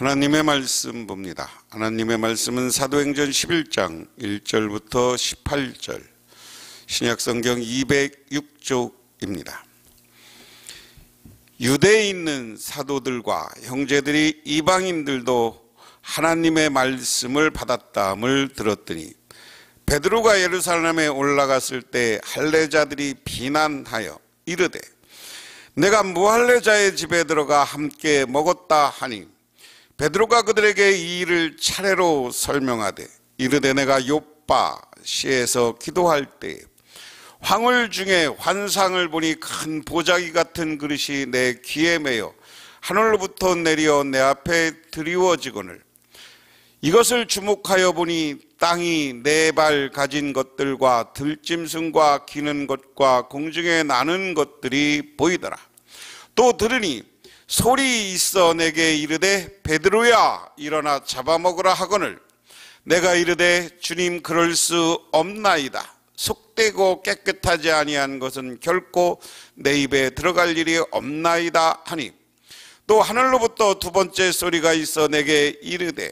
하나님의 말씀 봅니다. 하나님의 말씀은 사도행전 11장 1절부터 18절, 신약성경 206쪽입니다. 유대에 있는 사도들과 형제들이 이방인들도 하나님의 말씀을 받았다함을 들었더니 베드로가 예루살렘에 올라갔을 때 할례자들이 비난하여 이르되 내가 무할례자의 집에 들어가 함께 먹었다 하니 베드로가 그들에게 이 일을 차례로 설명하되 이르되 내가 요빠 시에서 기도할 때 황홀 중에 환상을 보니 큰 보자기 같은 그릇이 내 귀에 매여 하늘로부터 내려 내 앞에 드리워지거늘 이것을 주목하여 보니 땅이 네 발 가진 것들과 들짐승과 기는 것과 공중에 나는 것들이 보이더라. 또 들으니 소리 있어 내게 이르되 베드로야 일어나 잡아먹으라 하거늘 내가 이르되 주님 그럴 수 없나이다. 속되고 깨끗하지 아니한 것은 결코 내 입에 들어갈 일이 없나이다 하니 또 하늘로부터 두 번째 소리가 있어 내게 이르되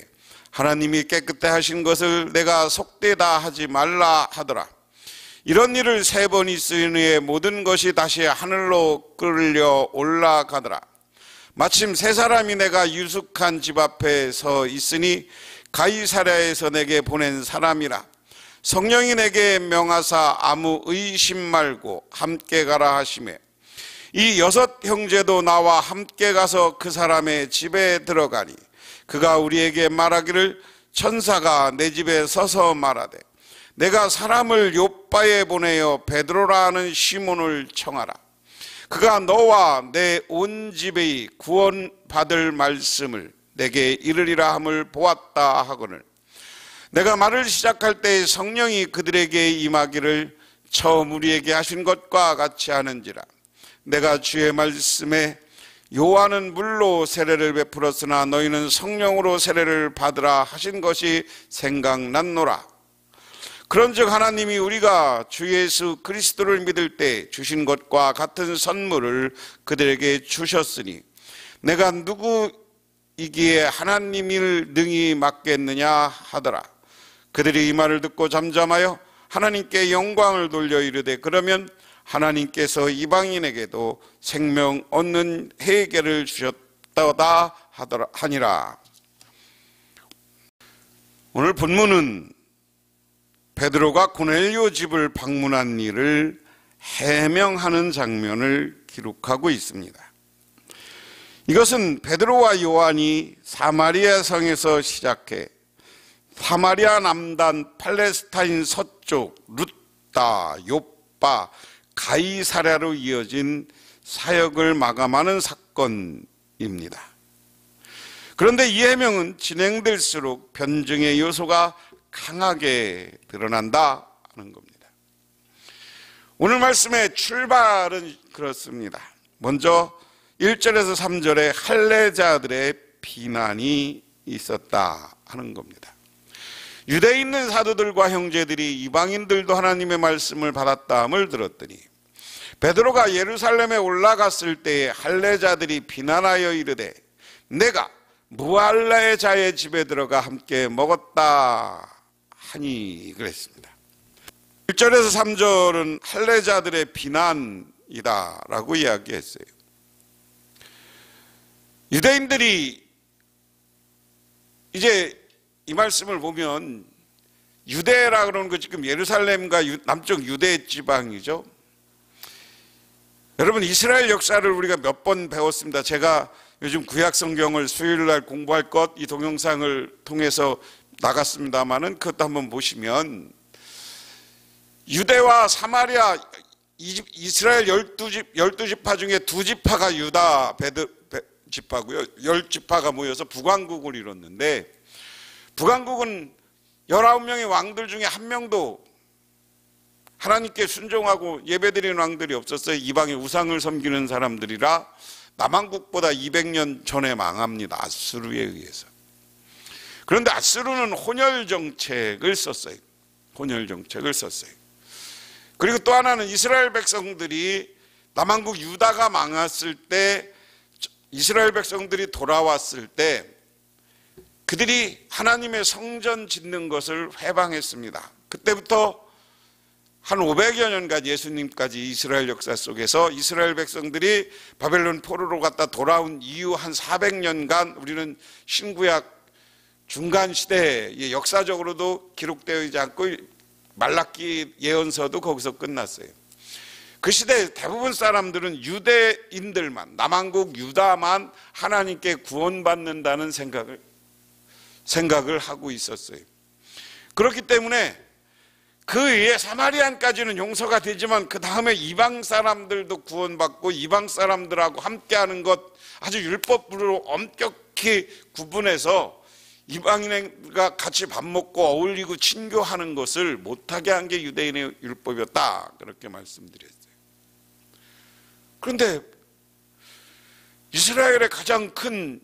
하나님이 깨끗해 하신 것을 내가 속되다 하지 말라 하더라. 이런 일을 세 번 있은 후에 모든 것이 다시 하늘로 끌려 올라가더라. 마침 세 사람이 내가 유숙한 집 앞에 서 있으니 가이사랴에서 내게 보낸 사람이라. 성령이 내게 명하사 아무 의심 말고 함께 가라 하시매 이 여섯 형제도 나와 함께 가서 그 사람의 집에 들어가니 그가 우리에게 말하기를 천사가 내 집에 서서 말하되 내가 사람을 요빠에 보내어 베드로라 하는 시몬을 청하라. 그가 너와 내 온 집의 구원받을 말씀을 내게 이르리라 함을 보았다 하거늘 내가 말을 시작할 때 성령이 그들에게 임하기를 처음 우리에게 하신 것과 같이 하는지라. 내가 주의 말씀에 요한은 물로 세례를 베풀었으나 너희는 성령으로 세례를 받으라 하신 것이 생각났노라. 그런즉 하나님이 우리가 주 예수 그리스도를 믿을 때 주신 것과 같은 선물을 그들에게 주셨으니 내가 누구이기에 하나님을 능히 맡겠느냐 하더라. 그들이 이 말을 듣고 잠잠하여 하나님께 영광을 돌려 이르되 그러면 하나님께서 이방인에게도 생명 얻는 회개를 주셨다 하니라. 오늘 본문은 베드로가 고넬료 집을 방문한 일을 해명하는 장면을 기록하고 있습니다. 이것은 베드로와 요한이 사마리아 성에서 시작해 사마리아 남단 팔레스타인 서쪽 루따, 요빠, 가이사랴로 이어진 사역을 마감하는 사건입니다. 그런데 이 해명은 진행될수록 변증의 요소가 강하게 드러난다 하는 겁니다. 오늘 말씀의 출발은 그렇습니다. 먼저 1절에서 3절에 할례자들의 비난이 있었다 하는 겁니다. 유대에 있는 사도들과 형제들이 이방인들도 하나님의 말씀을 받았다함을 들었더니 베드로가 예루살렘에 올라갔을 때에 할례자들이 비난하여 이르되 내가 무할례자의 집에 들어가 함께 먹었다 하니 그랬습니다. 1절에서 3절은 할례자들의 비난이다 라고 이야기했어요. 유대인들이 이제 이 말씀을 보면 유대라 그러는 거 지금 예루살렘과 남쪽 유대 지방이죠. 여러분 이스라엘 역사를 우리가 몇 번 배웠습니다. 제가 요즘 구약 성경을 수요일 날 공부할 것 이 동영상을 통해서 나갔습니다만은 그것도 한번 보시면 유대와 사마리아 이스라엘 12지파 중에 2지파가 유다 지파고요. 10지파가 모여서 북왕국을 이뤘는데 북왕국은 19명의 왕들 중에 한 명도 하나님께 순종하고 예배드리는 왕들이 없었어요. 이방의 우상을 섬기는 사람들이라 남왕국보다 200년 전에 망합니다. 아수르에 의해서. 그런데 아수르는 혼혈 정책을 썼어요. 혼혈 정책을 썼어요. 그리고 또 하나는 이스라엘 백성들이 남왕국 유다가 망했을 때 이스라엘 백성들이 돌아왔을 때 그들이 하나님의 성전 짓는 것을 회방했습니다. 그때부터 한 500여 년간 예수님까지 이스라엘 역사 속에서 이스라엘 백성들이 바벨론 포로로 갔다 돌아온 이후 한 400년간 우리는 신구약 중간 시대에 역사적으로도 기록되어 있지 않고 말라기 예언서도 거기서 끝났어요. 그 시대 대부분 사람들은 유대인들만, 남한국 유다만 하나님께 구원받는다는 생각을 하고 있었어요. 그렇기 때문에 그 위에 사마리안까지는 용서가 되지만 그 다음에 이방 사람들도 구원받고 이방 사람들하고 함께하는 것, 아주 율법으로 엄격히 구분해서 이방인과 같이 밥 먹고 어울리고 친교하는 것을 못하게 한 게 유대인의 율법이었다, 그렇게 말씀드렸어요. 그런데 이스라엘의 가장 큰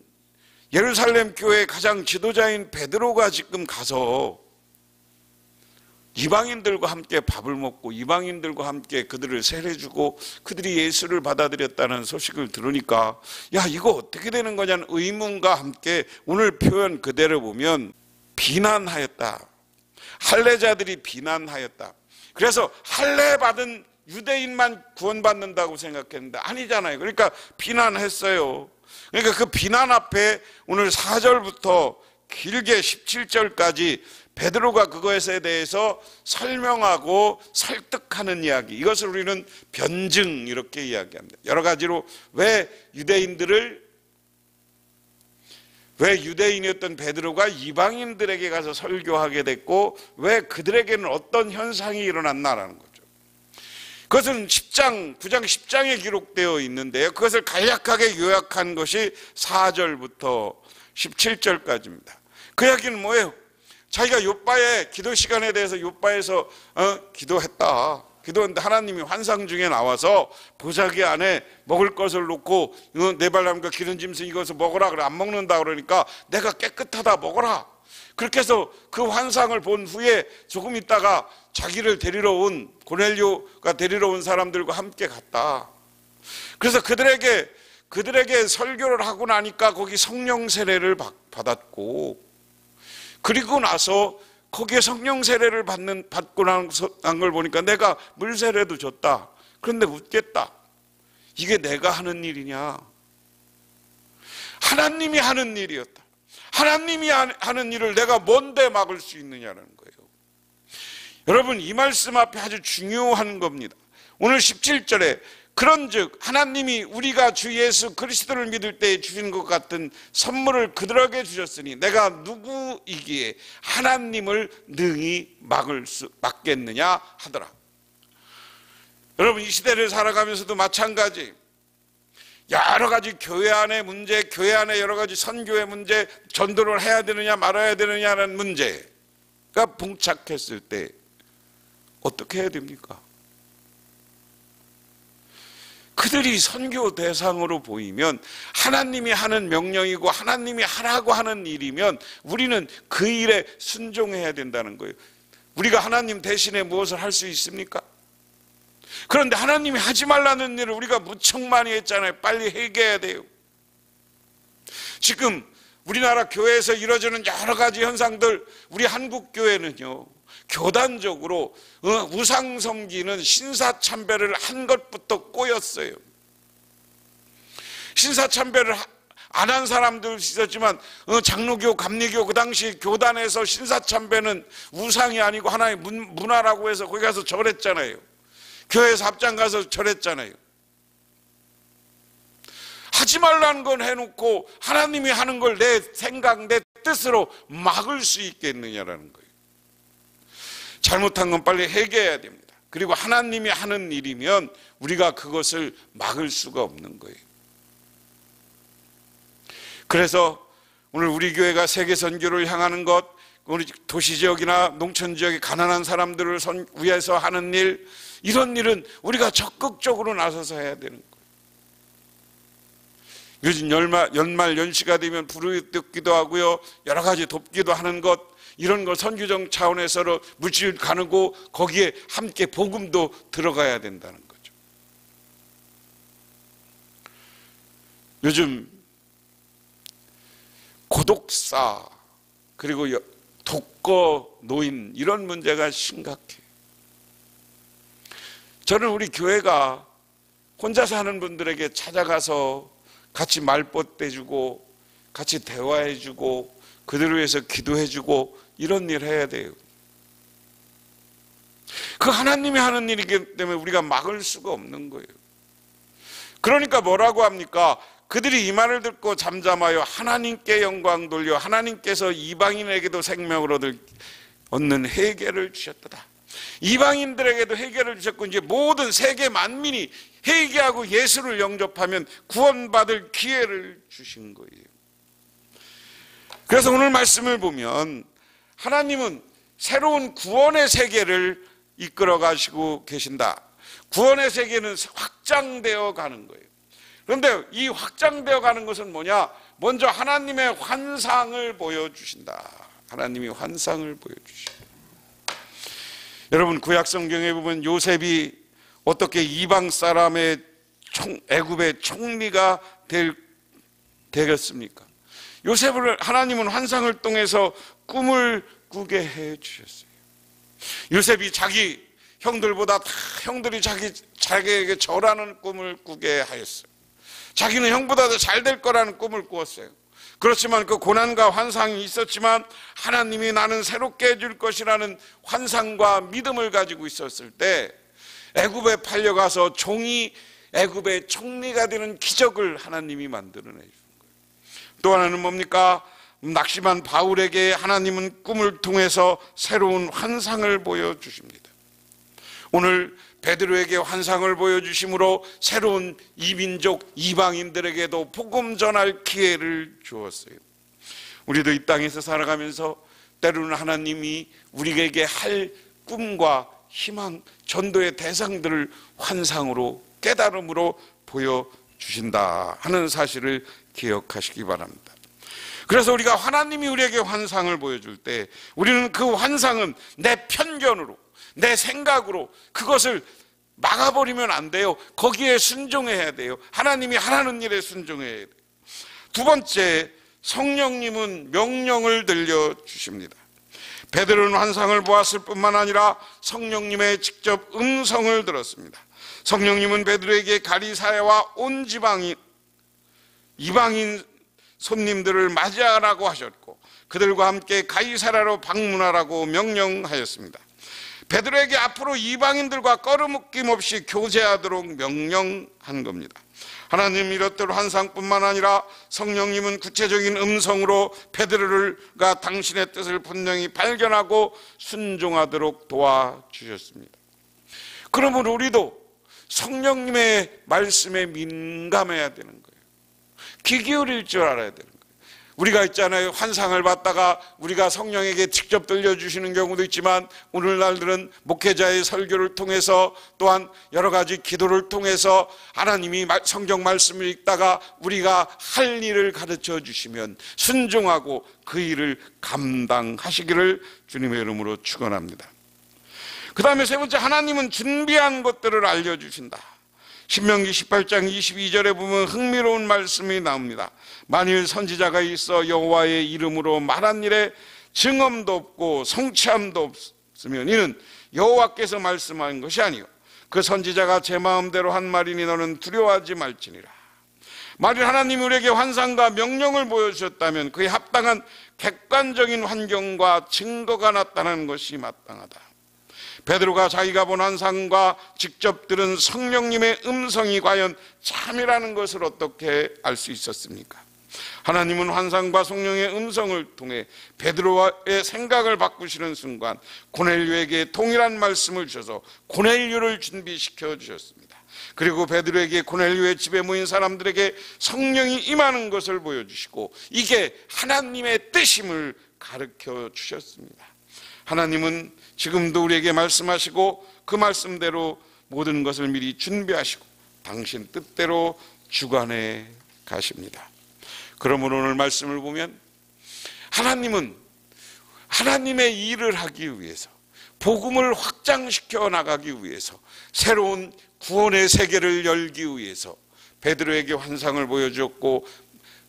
예루살렘 교회의 가장 지도자인 베드로가 지금 가서 이방인들과 함께 밥을 먹고 이방인들과 함께 그들을 세례주고 그들이 예수를 받아들였다는 소식을 들으니까, 야, 이거 어떻게 되는 거냐는 의문과 함께 오늘 표현 그대로 보면 비난하였다. 할례자들이 비난하였다. 그래서 할례 받은 유대인만 구원받는다고 생각했는데 아니잖아요. 그러니까 비난했어요. 그러니까 그 비난 앞에 오늘 4절부터 길게 17절까지 베드로가 그것에 대해서 설명하고 설득하는 이야기, 이것을 우리는 변증 이렇게 이야기합니다. 여러 가지로 왜 유대인이었던 베드로가 이방인들에게 가서 설교하게 됐고 왜 그들에게는 어떤 현상이 일어났나라는 거죠. 그것은 9장 10장에 기록되어 있는데요, 그것을 간략하게 요약한 것이 4절부터 17절까지입니다. 그 이야기는 뭐예요? 자기가 요바의 기도 시간에 대해서 요바에서 기도했다. 기도했는데 하나님이 환상 중에 나와서 보자기 안에 먹을 것을 놓고 네 발람과 기름 짐승 이것을 먹어라. 그래, 안 먹는다 그러니까 내가 깨끗하다 먹어라. 그렇게 해서 그 환상을 본 후에 조금 있다가 자기를 데리러 온 고넬료가 데리러 온 사람들과 함께 갔다. 그래서 그들에게 설교를 하고 나니까 거기 성령 세례를 받았고, 그리고 나서 거기에 성령 세례를 받고 난 걸 보니까 내가 물 세례도 줬다. 그런데 묻겠다. 이게 내가 하는 일이냐? 하나님이 하는 일이었다. 하나님이 하는 일을 내가 뭔데 막을 수 있느냐는 거예요. 여러분, 이 말씀 앞에 아주 중요한 겁니다. 오늘 17절에 그런즉 하나님이 우리가 주 예수 그리스도를 믿을 때에 주신 것 같은 선물을 그들에게 주셨으니 내가 누구이기에 하나님을 능히 막겠느냐 하더라. 여러분, 이 시대를 살아가면서도 마찬가지, 여러 가지 교회 안의 문제, 교회 안에 여러 가지 선교의 문제, 전도를 해야 되느냐 말아야 되느냐라는 문제가 봉착했을 때 어떻게 해야 됩니까? 그들이 선교 대상으로 보이면 하나님이 하는 명령이고 하나님이 하라고 하는 일이면 우리는 그 일에 순종해야 된다는 거예요. 우리가 하나님 대신에 무엇을 할 수 있습니까? 그런데 하나님이 하지 말라는 일을 우리가 무척 많이 했잖아요. 빨리 해결해야 돼요. 지금 우리나라 교회에서 이루어지는 여러 가지 현상들, 우리 한국 교회는요, 교단적으로 우상 섬기는 신사참배를 한 것부터 꼬였어요. 신사참배를 안 한 사람들 있었지만 장로교, 감리교 그 당시 교단에서 신사참배는 우상이 아니고 하나의 문화라고 해서 거기 가서 절했잖아요. 교회에서 합장 가서 절했잖아요. 하지 말라는 건 해놓고 하나님이 하는 걸 내 생각, 내 뜻으로 막을 수 있겠느냐라는 거예요. 잘못한 건 빨리 해결해야 됩니다. 그리고 하나님이 하는 일이면 우리가 그것을 막을 수가 없는 거예요. 그래서 오늘 우리 교회가 세계 선교를 향하는 것, 우리 도시지역이나 농촌지역의 가난한 사람들을 위해서 하는 일, 이런 일은 우리가 적극적으로 나서서 해야 되는 거예요. 요즘 연말 연시가 되면 부르짖기도 하고요, 여러 가지 돕기도 하는 것, 이런 걸 선교적 차원에서 물질 가누고 거기에 함께 복음도 들어가야 된다는 거죠. 요즘 고독사, 그리고 독거 노인 이런 문제가 심각해요. 저는 우리 교회가 혼자 사는 분들에게 찾아가서 같이 말벗대주고 같이 대화해주고 그들을 위해서 기도해주고 이런 일 해야 돼요. 그 하나님이 하는 일이기 때문에 우리가 막을 수가 없는 거예요. 그러니까 뭐라고 합니까? 그들이 이 말을 듣고 잠잠하여 하나님께 영광 돌려 하나님께서 이방인에게도 생명을 얻는 회개를 주셨다. 이방인들에게도 회개를 주셨고 이제 모든 세계 만민이 회개하고 예수를 영접하면 구원받을 기회를 주신 거예요. 그래서 오늘 말씀을 보면 하나님은 새로운 구원의 세계를 이끌어 가시고 계신다. 구원의 세계는 확장되어 가는 거예요. 그런데 이 확장되어 가는 것은 뭐냐? 먼저 하나님의 환상을 보여주신다. 하나님이 환상을 보여주신다. 여러분 구약 성경에 보면 요셉이 어떻게 이방 사람의 애굽의 총리가 되겠습니까? 요셉을 하나님은 환상을 통해서 꿈을 꾸게 해 주셨어요. 요셉이 자기 형들보다 다 형들이 자기에게 절하는 꿈을 꾸게 하였어요. 자기는 형보다 더 잘 될 거라는 꿈을 꾸었어요. 그렇지만 그 고난과 환상이 있었지만 하나님이 나는 새롭게 해줄 것이라는 환상과 믿음을 가지고 있었을 때 애굽에 팔려가서 종이 애굽의 총리가 되는 기적을 하나님이 만들어내 주는 거예요. 또 하나는 뭡니까? 낙심한 바울에게 하나님은 꿈을 통해서 새로운 환상을 보여주십니다. 오늘 베드로에게 환상을 보여주심으로 새로운 이민족 이방인들에게도 복음 전할 기회를 주었어요. 우리도 이 땅에서 살아가면서 때로는 하나님이 우리에게 할 꿈과 희망, 전도의 대상들을 환상으로 깨달음으로 보여주신다 하는 사실을 기억하시기 바랍니다. 그래서 우리가 하나님이 우리에게 환상을 보여줄 때 우리는 그 환상은 내 편견으로 내 생각으로 그것을 막아버리면 안 돼요. 거기에 순종해야 돼요. 하나님이 하라는 일에 순종해야 돼요. 두 번째, 성령님은 명령을 들려주십니다. 베드로는 환상을 보았을 뿐만 아니라 성령님의 직접 음성을 들었습니다. 성령님은 베드로에게 가리사야와 온 이방인 손님들을 맞이하라고 하셨고 그들과 함께 가이사랴로 방문하라고 명령하였습니다. 베드로에게 앞으로 이방인들과 꺼리낌 없이 교제하도록 명령한 겁니다. 하나님 이렇대로 환상뿐만 아니라 성령님은 구체적인 음성으로 베드로가 당신의 뜻을 분명히 발견하고 순종하도록 도와주셨습니다. 그러면 우리도 성령님의 말씀에 민감해야 되는 거예요. 귀 기울일 줄 알아야 되는 거예요. 우리가 있잖아요. 환상을 받다가 우리가 성령에게 직접 들려주시는 경우도 있지만 오늘날들은 목회자의 설교를 통해서 또한 여러 가지 기도를 통해서 하나님이 성경 말씀을 읽다가 우리가 할 일을 가르쳐 주시면 순종하고 그 일을 감당하시기를 주님의 이름으로 축원합니다. 그 다음에 세 번째, 하나님은 준비한 것들을 알려주신다. 신명기 18장 22절에 보면 흥미로운 말씀이 나옵니다. 만일 선지자가 있어 여호와의 이름으로 말한 일에 증언도 없고 성취함도 없으면 이는 여호와께서 말씀한 것이 아니요 그 선지자가 제 마음대로 한 말이니 너는 두려워하지 말지니라. 만일 하나님이 우리에게 환상과 명령을 보여주셨다면 그에 합당한 객관적인 환경과 증거가 나타나는 것이 마땅하다. 베드로가 자기가 본 환상과 직접 들은 성령님의 음성이 과연 참이라는 것을 어떻게 알 수 있었습니까? 하나님은 환상과 성령의 음성을 통해 베드로의 생각을 바꾸시는 순간 고넬료에게 동일한 말씀을 주셔서 고넬료를 준비시켜 주셨습니다. 그리고 베드로에게 고넬료의 집에 모인 사람들에게 성령이 임하는 것을 보여주시고 이게 하나님의 뜻임을 가르쳐 주셨습니다. 하나님은 지금도 우리에게 말씀하시고 그 말씀대로 모든 것을 미리 준비하시고 당신 뜻대로 주관해 가십니다. 그러므로 오늘 말씀을 보면 하나님은 하나님의 일을 하기 위해서 복음을 확장시켜 나가기 위해서 새로운 구원의 세계를 열기 위해서 베드로에게 환상을 보여주었고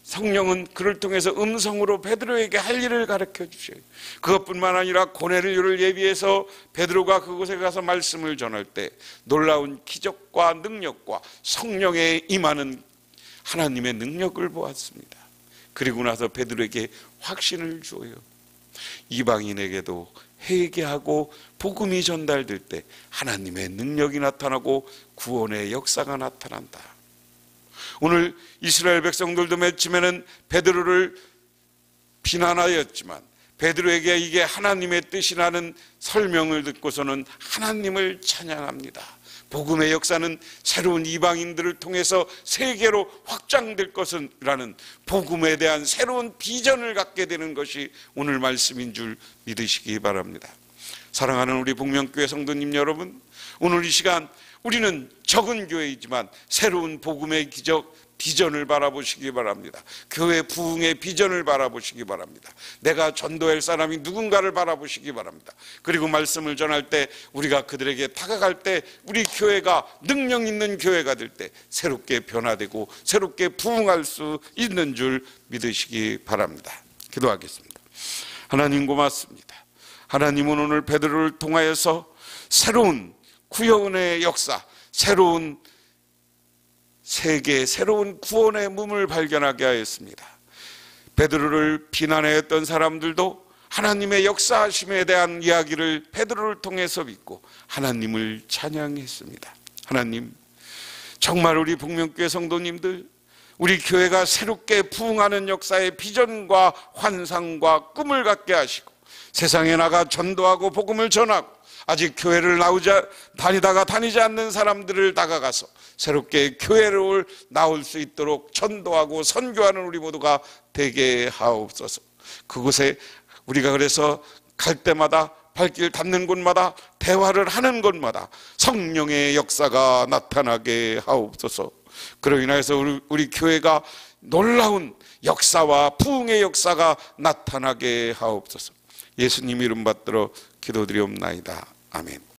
성령은 그를 통해서 음성으로 베드로에게 할 일을 가르쳐 주셔요. 그것뿐만 아니라 고넬료를 예비해서 베드로가 그곳에 가서 말씀을 전할 때 놀라운 기적과 능력과 성령에 임하는 하나님의 능력을 보았습니다. 그리고 나서 베드로에게 확신을 주어요. 이방인에게도 회개하고 복음이 전달될 때 하나님의 능력이 나타나고 구원의 역사가 나타난다. 오늘 이스라엘 백성들도 맨 처음에는 베드로를 비난하였지만 베드로에게 이게 하나님의 뜻이라는 설명을 듣고서는 하나님을 찬양합니다. 복음의 역사는 새로운 이방인들을 통해서 세계로 확장될 것이라는 복음에 대한 새로운 비전을 갖게 되는 것이 오늘 말씀인 줄 믿으시기 바랍니다. 사랑하는 우리 복명교회 성도님 여러분, 오늘 이 시간 우리는 적은 교회이지만 새로운 복음의 기적 비전을 바라보시기 바랍니다. 교회 부흥의 비전을 바라보시기 바랍니다. 내가 전도할 사람이 누군가를 바라보시기 바랍니다. 그리고 말씀을 전할 때 우리가 그들에게 다가갈 때 우리 교회가 능력 있는 교회가 될 때 새롭게 변화되고 새롭게 부흥할 수 있는 줄 믿으시기 바랍니다. 기도하겠습니다. 하나님 고맙습니다. 하나님은 오늘 베드로를 통하여서 새로운 구원의 역사, 새로운 세계, 새로운 구원의 문을 발견하게 하였습니다. 베드로를 비난했던 사람들도 하나님의 역사하심에 대한 이야기를 베드로를 통해서 믿고 하나님을 찬양했습니다. 하나님, 정말 우리 복명교회 성도님들, 우리 교회가 새롭게 부흥하는 역사의 비전과 환상과 꿈을 갖게 하시고 세상에 나가 전도하고 복음을 전하고 아직 교회를 다니지 않는 사람들을 다가가서 새롭게 교회를 나올 수 있도록 전도하고 선교하는 우리 모두가 되게 하옵소서. 그곳에 우리가 그래서 갈 때마다 발길 닿는 곳마다 대화를 하는 곳마다 성령의 역사가 나타나게 하옵소서. 그로 인해서 우리 교회가 놀라운 역사와 부흥의 역사가 나타나게 하옵소서. 예수님 이름 받들어 기도드리옵나이다. 아멘.